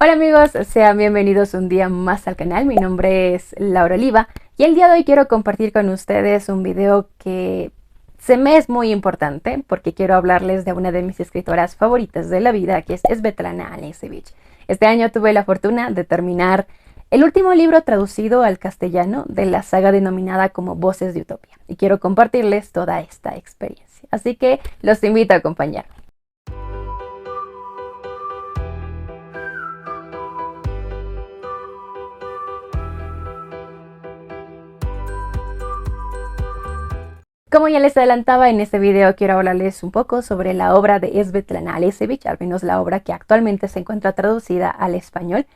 Hola amigos, sean bienvenidos un día más al canal. Mi nombre es Laura Oliva y el día de hoy quiero compartir con ustedes un video que se me es muy importante porque quiero hablarles de una de mis escritoras favoritas de la vida, que es Svetlana Alexievich. Este año tuve la fortuna de terminar el último libro traducido al castellano de la saga denominada como Voces de Utopía y quiero compartirles toda esta experiencia. Así que los invito a acompañarme. Como ya les adelantaba, en este video quiero hablarles un poco sobre la obra de Svetlana Alexievich, al menos la obra que actualmente se encuentra traducida al español.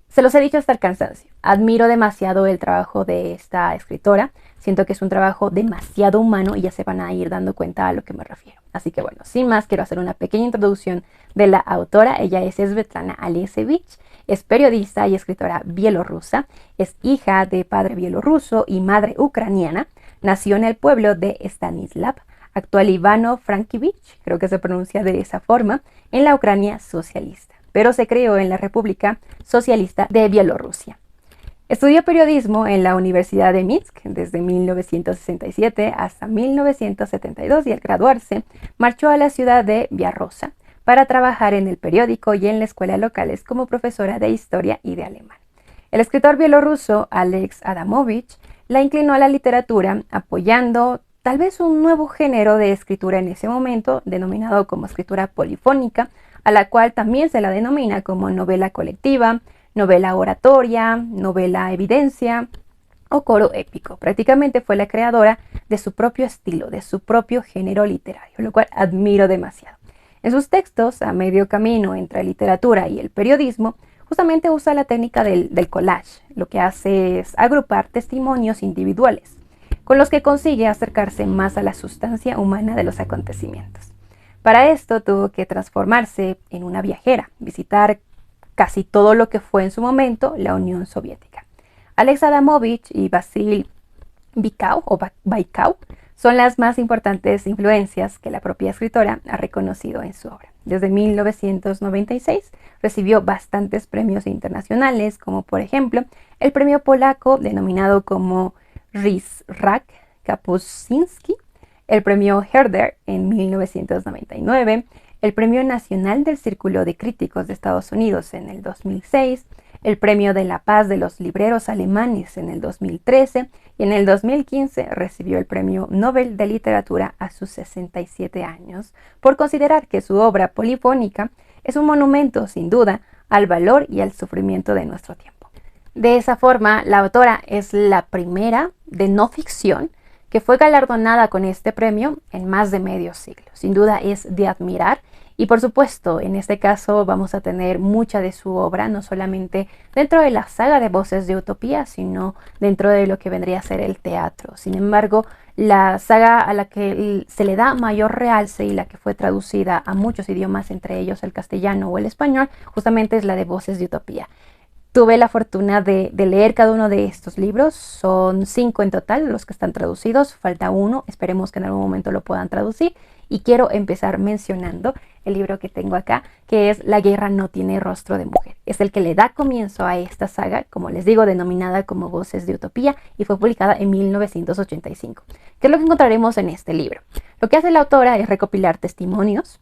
Se los he dicho hasta el cansancio. Admiro demasiado el trabajo de esta escritora. Siento que es un trabajo demasiado humano y ya se van a ir dando cuenta a lo que me refiero. Así que bueno, sin más, quiero hacer una pequeña introducción de la autora. Ella es Svetlana Alexievich. Es periodista y escritora bielorrusa. Es hija de padre bielorruso y madre ucraniana. Nació en el pueblo de Stanislav, actual Ivano-Frankivich, creo que se pronuncia de esa forma, en la Ucrania socialista, pero se crió en la República Socialista de Bielorrusia. Estudió periodismo en la Universidad de Minsk desde 1967 hasta 1972 y al graduarse marchó a la ciudad de Biarritz para trabajar en el periódico y en la escuela locales como profesora de historia y de alemán. El escritor bielorruso Alex Adamovich la inclinó a la literatura, apoyando tal vez un nuevo género de escritura en ese momento, denominado como escritura polifónica, a la cual también se la denomina como novela colectiva, novela oratoria, novela evidencia o coro épico. Prácticamente fue la creadora de su propio estilo, de su propio género literario, lo cual admiro demasiado. En sus textos, a medio camino entre literatura y el periodismo, justamente usa la técnica del collage. Lo que hace es agrupar testimonios individuales, con los que consigue acercarse más a la sustancia humana de los acontecimientos. Para esto tuvo que transformarse en una viajera, visitar casi todo lo que fue en su momento la Unión Soviética. Alex Adamovich y Vasil Baikov son las más importantes influencias que la propia escritora ha reconocido en su obra. Desde 1996 recibió bastantes premios internacionales, como por ejemplo el premio polaco denominado como Ryszard Kapuscinski, el premio Herder en 1999, el premio nacional del Círculo de Críticos de Estados Unidos en el 2006, el premio de la paz de los libreros alemanes en el 2013 y en el 2015 recibió el premio Nobel de Literatura a sus 67 años por considerar que su obra polifónica es un monumento sin duda al valor y al sufrimiento de nuestro tiempo. De esa forma, la autora es la primera de no ficción que fue galardonada con este premio en más de medio siglo. Sin duda es de admirar. Y por supuesto, en este caso vamos a tener mucha de su obra, no solamente dentro de la saga de Voces de Utopía, sino dentro de lo que vendría a ser el teatro. Sin embargo, la saga a la que se le da mayor realce y la que fue traducida a muchos idiomas, entre ellos el castellano o el español, justamente es la de Voces de Utopía. Tuve la fortuna de leer cada uno de estos libros, son 5 en total los que están traducidos, falta uno, esperemos que en algún momento lo puedan traducir. Y quiero empezar mencionando el libro que tengo acá, que es La guerra no tiene rostro de mujer. Es el que le da comienzo a esta saga, como les digo, denominada como Voces de Utopía, y fue publicada en 1985. ¿Qué es lo que encontraremos en este libro? Lo que hace la autora es recopilar testimonios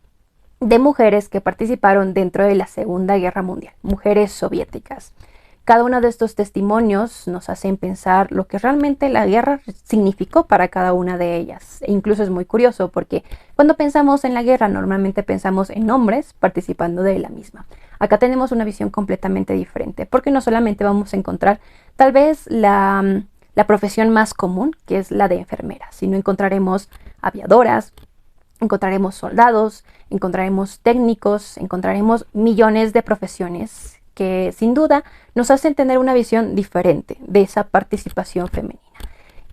de mujeres que participaron dentro de la Segunda Guerra Mundial, mujeres soviéticas. Cada uno de estos testimonios nos hacen pensar lo que realmente la guerra significó para cada una de ellas. E incluso es muy curioso porque cuando pensamos en la guerra normalmente pensamos en hombres participando de la misma. Acá tenemos una visión completamente diferente porque no solamente vamos a encontrar tal vez la profesión más común, que es la de enfermera, sino encontraremos aviadoras, encontraremos soldados, encontraremos técnicos, encontraremos millones de profesiones que sin duda nos hacen tener una visión diferente de esa participación femenina.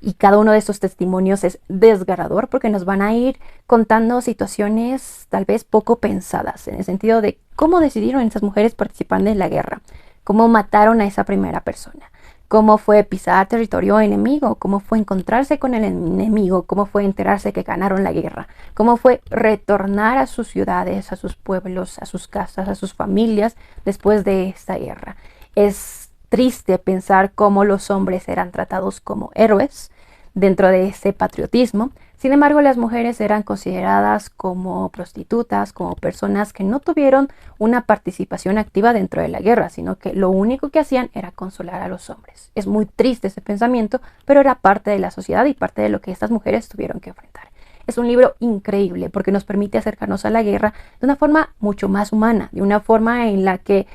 Y cada uno de estos testimonios es desgarrador porque nos van a ir contando situaciones tal vez poco pensadas, en el sentido de cómo decidieron esas mujeres participar en la guerra, cómo mataron a esa primera persona, cómo fue pisar territorio enemigo, cómo fue encontrarse con el enemigo, cómo fue enterarse que ganaron la guerra, cómo fue retornar a sus ciudades, a sus pueblos, a sus casas, a sus familias después de esta guerra. Es triste pensar cómo los hombres eran tratados como héroes dentro de ese patriotismo. Sin embargo, las mujeres eran consideradas como prostitutas, como personas que no tuvieron una participación activa dentro de la guerra, sino que lo único que hacían era consolar a los hombres. Es muy triste ese pensamiento, pero era parte de la sociedad y parte de lo que estas mujeres tuvieron que enfrentar. Es un libro increíble porque nos permite acercarnos a la guerra de una forma mucho más humana, de una forma en la que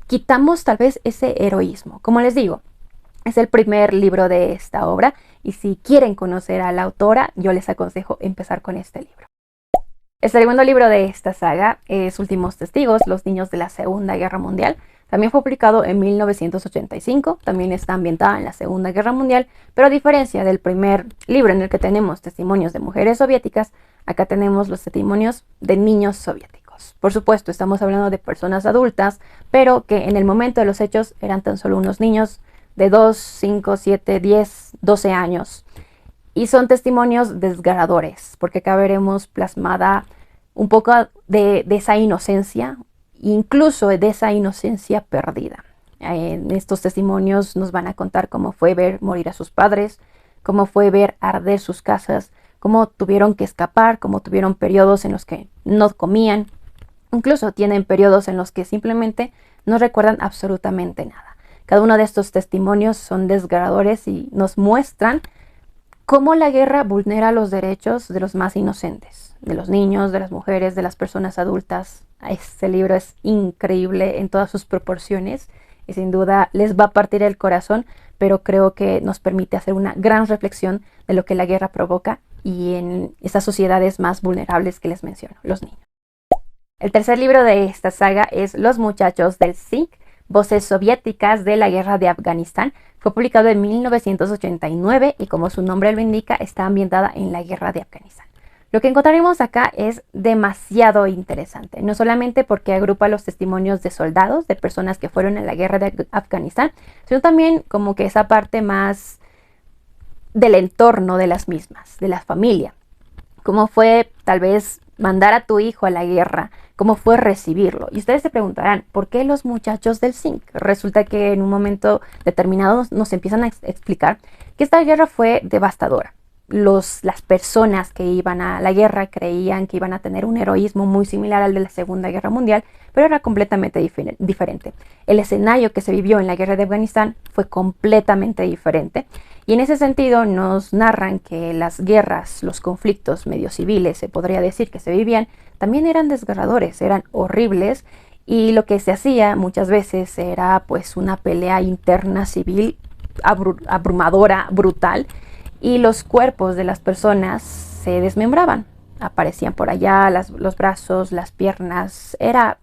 quitamos tal vez ese heroísmo. Como les digo, es el primer libro de esta obra y si quieren conocer a la autora, yo les aconsejo empezar con este libro. El segundo libro de esta saga es Últimos Testigos, los niños de la Segunda Guerra Mundial. También fue publicado en 1985, también está ambientada en la Segunda Guerra Mundial, pero a diferencia del primer libro en el que tenemos testimonios de mujeres soviéticas, acá tenemos los testimonios de niños soviéticos. Por supuesto, estamos hablando de personas adultas, pero que en el momento de los hechos eran tan solo unos niños de 2, 5, 7, 10, 12 años. Y son testimonios desgarradores, porque acá veremos plasmada un poco de esa inocencia, incluso de esa inocencia perdida. En estos testimonios nos van a contar cómo fue ver morir a sus padres, cómo fue ver arder sus casas, cómo tuvieron que escapar, cómo tuvieron periodos en los que no comían. Incluso tienen periodos en los que simplemente no recuerdan absolutamente nada. Cada uno de estos testimonios son desgarradores y nos muestran cómo la guerra vulnera los derechos de los más inocentes, de los niños, de las mujeres, de las personas adultas. Este libro es increíble en todas sus proporciones y sin duda les va a partir el corazón, pero creo que nos permite hacer una gran reflexión de lo que la guerra provoca y en esas sociedades más vulnerables que les menciono, los niños. El tercer libro de esta saga es Los muchachos del Zinc, Voces soviéticas de la guerra de Afganistán. Fue publicado en 1989 y como su nombre lo indica, está ambientada en la guerra de Afganistán. Lo que encontraremos acá es demasiado interesante, no solamente porque agrupa los testimonios de soldados, de personas que fueron en la guerra de Afganistán, sino también como que esa parte más del entorno de las mismas, de la familia. Cómo fue tal vez mandar a tu hijo a la guerra, cómo fue recibirlo. Y ustedes se preguntarán, ¿por qué los muchachos del Zinc? Resulta que en un momento determinado nos empiezan a explicar que esta guerra fue devastadora. Las personas que iban a la guerra creían que iban a tener un heroísmo muy similar al de la Segunda Guerra Mundial, pero era completamente diferente. El escenario que se vivió en la guerra de Afganistán fue completamente diferente. Y en ese sentido nos narran que las guerras, los conflictos medio civiles, se podría decir que se vivían, también eran desgarradores, eran horribles y lo que se hacía muchas veces era pues una pelea interna civil abrumadora, brutal y los cuerpos de las personas se desmembraban, aparecían por allá los brazos, las piernas, era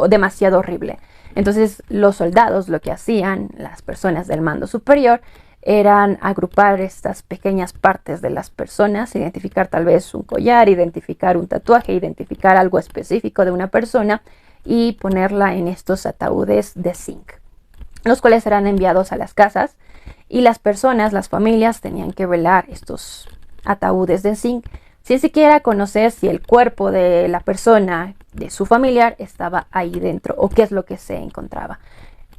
demasiado horrible. Entonces los soldados lo que hacían, las personas del mando superior, eran agrupar estas pequeñas partes de las personas, identificar tal vez un collar, identificar un tatuaje, identificar algo específico de una persona y ponerla en estos ataúdes de zinc, los cuales eran enviados a las casas y las personas, las familias tenían que velar estos ataúdes de zinc sin siquiera conocer si el cuerpo de la persona, de su familiar, estaba ahí dentro o qué es lo que se encontraba.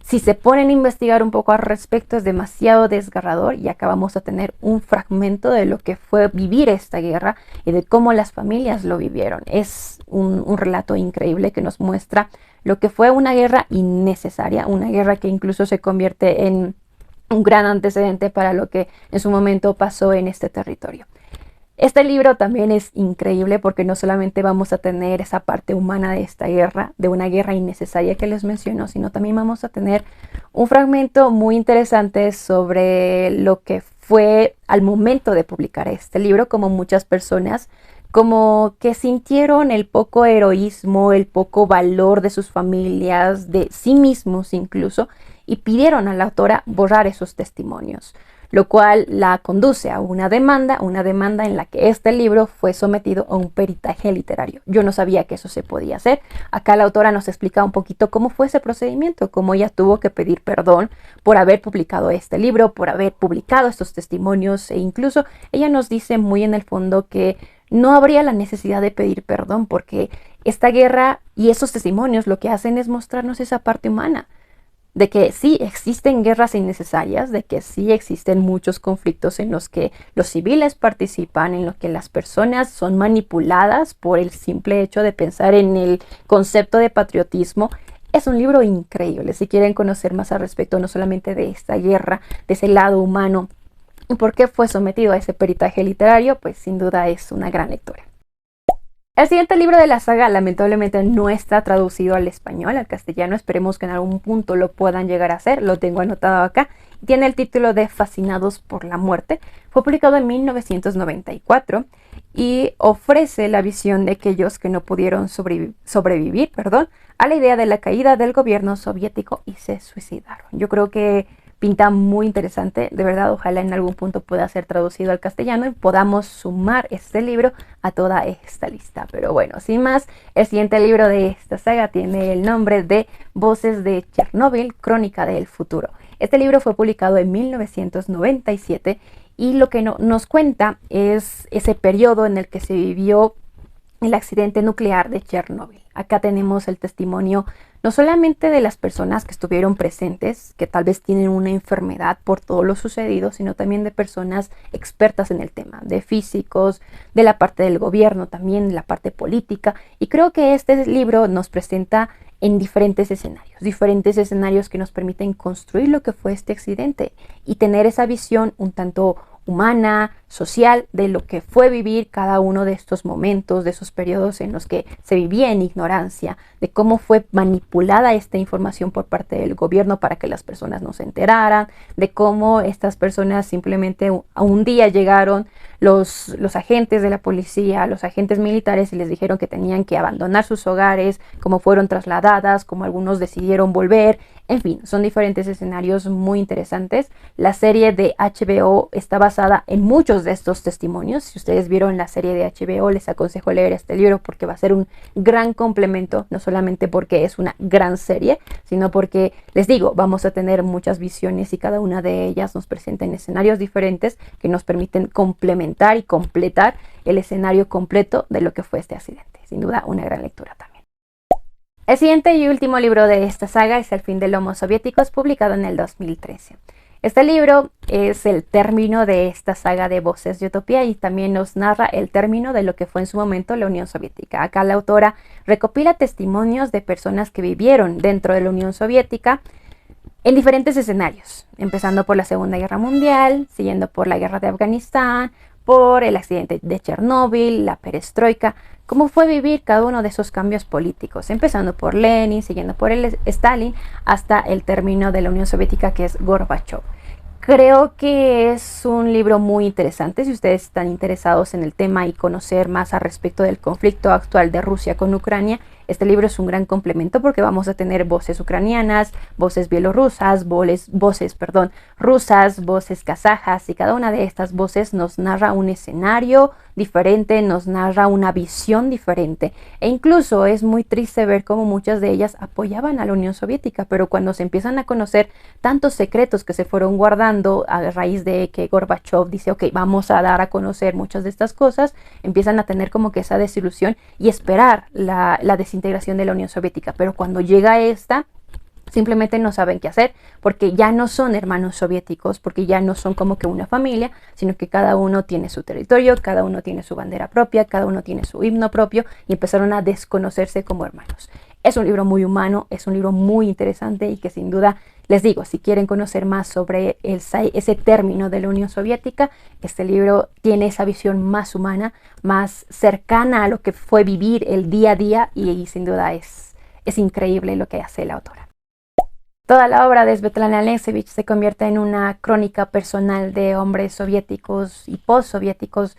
Si se ponen a investigar un poco al respecto, es demasiado desgarrador y acá vamos a tener un fragmento de lo que fue vivir esta guerra y de cómo las familias lo vivieron. Es un relato increíble que nos muestra lo que fue una guerra innecesaria, una guerra que incluso se convierte en un gran antecedente para lo que en su momento pasó en este territorio. Este libro también es increíble porque no solamente vamos a tener esa parte humana de esta guerra, de una guerra innecesaria que les menciono, sino también vamos a tener un fragmento muy interesante sobre lo que fue al momento de publicar este libro, como muchas personas, como que sintieron el poco heroísmo, el poco valor de sus familias, de sí mismos incluso, y pidieron a la autora borrar esos testimonios. lo cual la conduce a una demanda en la que este libro fue sometido a un peritaje literario. Yo no sabía que eso se podía hacer. Acá la autora nos explica un poquito cómo fue ese procedimiento, cómo ella tuvo que pedir perdón por haber publicado este libro, por haber publicado estos testimonios, e incluso ella nos dice muy en el fondo que no habría la necesidad de pedir perdón porque esta guerra y esos testimonios lo que hacen es mostrarnos esa parte humana, de que sí existen guerras innecesarias, de que sí existen muchos conflictos en los que los civiles participan, en los que las personas son manipuladas por el simple hecho de pensar en el concepto de patriotismo. Es un libro increíble. Si quieren conocer más al respecto, no solamente de esta guerra, de ese lado humano, y por qué fue sometido a ese peritaje literario, pues sin duda es una gran lectura. El siguiente libro de la saga lamentablemente no está traducido al español, al castellano. Esperemos que en algún punto lo puedan llegar a hacer. Lo tengo anotado acá. Tiene el título de Fascinados por la muerte. Fue publicado en 1994 y ofrece la visión de aquellos que no pudieron sobrevivir a la idea de la caída del gobierno soviético y se suicidaron. Yo creo que pinta muy interesante, de verdad. Ojalá en algún punto pueda ser traducido al castellano y podamos sumar este libro a toda esta lista. Pero bueno, sin más, el siguiente libro de esta saga tiene el nombre de Voces de Chernóbil, Crónica del Futuro. Este libro fue publicado en 1997 y lo que nos cuenta es ese periodo en el que se vivió el accidente nuclear de Chernóbil. Acá tenemos el testimonio no solamente de las personas que estuvieron presentes, que tal vez tienen una enfermedad por todo lo sucedido, sino también de personas expertas en el tema, de físicos, de la parte del gobierno, también de la parte política. Y creo que este libro nos presenta en diferentes escenarios que nos permiten construir lo que fue este accidente y tener esa visión un tanto humana, social, de lo que fue vivir cada uno de estos momentos, de esos periodos en los que se vivía en ignorancia, de cómo fue manipulada esta información por parte del gobierno para que las personas no se enteraran, de cómo estas personas simplemente a un día llegaron los agentes de la policía, los agentes militares y les dijeron que tenían que abandonar sus hogares, cómo fueron trasladadas, cómo algunos decidieron volver. En fin, son diferentes escenarios muy interesantes. La serie de HBO está basada en muchos de estos testimonios. Si ustedes vieron la serie de HBO, les aconsejo leer este libro porque va a ser un gran complemento, no solamente porque es una gran serie, sino porque, les digo, vamos a tener muchas visiones y cada una de ellas nos presenta en escenarios diferentes que nos permiten complementar y completar el escenario completo de lo que fue este accidente. Sin duda, una gran lectura también. El siguiente y último libro de esta saga es El fin del Homo Soviéticos, publicado en el 2013. Este libro es el término de esta saga de Voces de Utopía y también nos narra el término de lo que fue en su momento la Unión Soviética. Acá la autora recopila testimonios de personas que vivieron dentro de la Unión Soviética en diferentes escenarios, empezando por la Segunda Guerra Mundial, siguiendo por la Guerra de Afganistán, por el accidente de Chernóbil, la perestroika, cómo fue vivir cada uno de esos cambios políticos, empezando por Lenin, siguiendo por el Stalin, hasta el término de la Unión Soviética, que es Gorbachev. Creo que es un libro muy interesante si ustedes están interesados en el tema y conocer más al respecto del conflicto actual de Rusia con Ucrania. Este libro es un gran complemento porque vamos a tener voces ucranianas, voces bielorrusas, voces rusas, voces kazajas, y cada una de estas voces nos narra un escenario diferente, nos narra una visión diferente. E incluso es muy triste ver cómo muchas de ellas apoyaban a la Unión Soviética, pero cuando se empiezan a conocer tantos secretos que se fueron guardando a raíz de que Gorbachev dice, ok, vamos a dar a conocer muchas de estas cosas, empiezan a tener como que esa desilusión y esperar la desintegración de la Unión Soviética. Pero cuando llega esta, simplemente no saben qué hacer porque ya no son hermanos soviéticos, porque ya no son como que una familia, sino que cada uno tiene su territorio, cada uno tiene su bandera propia, cada uno tiene su himno propio y empezaron a desconocerse como hermanos. Es un libro muy humano, es un libro muy interesante y que sin duda, les digo, si quieren conocer más sobre ese término de la Unión Soviética, este libro tiene esa visión más humana, más cercana a lo que fue vivir el día a día y sin duda es increíble lo que hace la autora. Toda la obra de Svetlana Alexievich se convierte en una crónica personal de hombres soviéticos y postsoviéticos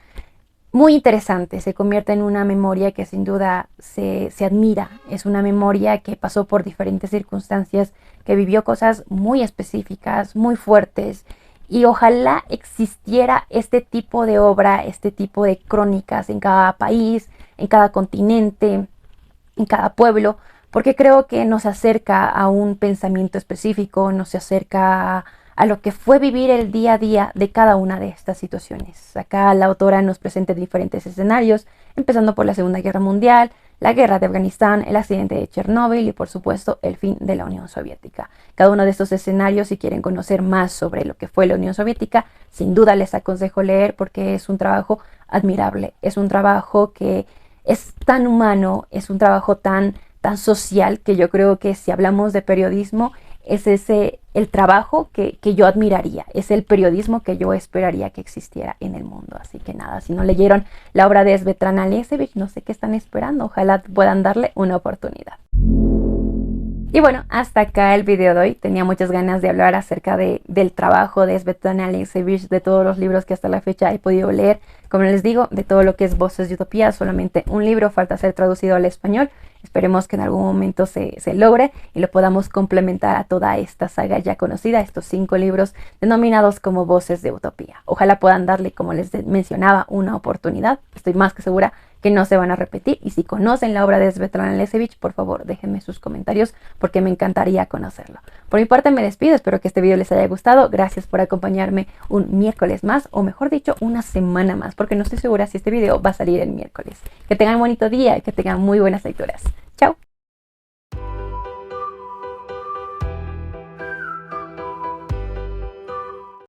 muy interesante. Se convierte en una memoria que sin duda se admira. Es una memoria que pasó por diferentes circunstancias, que vivió cosas muy específicas, muy fuertes Y ojalá existiera este tipo de obra, este tipo de crónicas en cada país, en cada continente, en cada pueblo, porque creo que nos acerca a un pensamiento específico, nos acerca a lo que fue vivir el día a día de cada una de estas situaciones. Acá la autora nos presenta diferentes escenarios, empezando por la Segunda Guerra Mundial, la guerra de Afganistán, el accidente de Chernóbil y por supuesto el fin de la Unión Soviética. Cada uno de estos escenarios, si quieren conocer más sobre lo que fue la Unión Soviética, sin duda les aconsejo leer porque es un trabajo admirable, es un trabajo que es tan humano, es un trabajo tan social que yo creo que si hablamos de periodismo, es ese el trabajo que yo admiraría, es el periodismo que yo esperaría que existiera en el mundo. Así que nada, si no leyeron la obra de Svetlana Alexievich, no sé qué están esperando, ojalá puedan darle una oportunidad. Y bueno, hasta acá el video de hoy. Tenía muchas ganas de hablar acerca del trabajo de Svetlana Alexievich, de todos los libros que hasta la fecha he podido leer. Como les digo, de todo lo que es Voces de Utopía, solamente un libro falta ser traducido al español. Esperemos que en algún momento se logre y lo podamos complementar a toda esta saga ya conocida, estos 5 libros denominados como Voces de Utopía. Ojalá puedan darle, como les mencionaba, una oportunidad. Estoy más que segura que no se van a repetir, y si conocen la obra de Svetlana Alexievich, por favor déjenme sus comentarios porque me encantaría conocerlo. Por mi parte me despido, espero que este video les haya gustado, gracias por acompañarme un miércoles más, o mejor dicho, una semana más, porque no estoy segura si este video va a salir el miércoles. Que tengan un bonito día y que tengan muy buenas lecturas. Chao.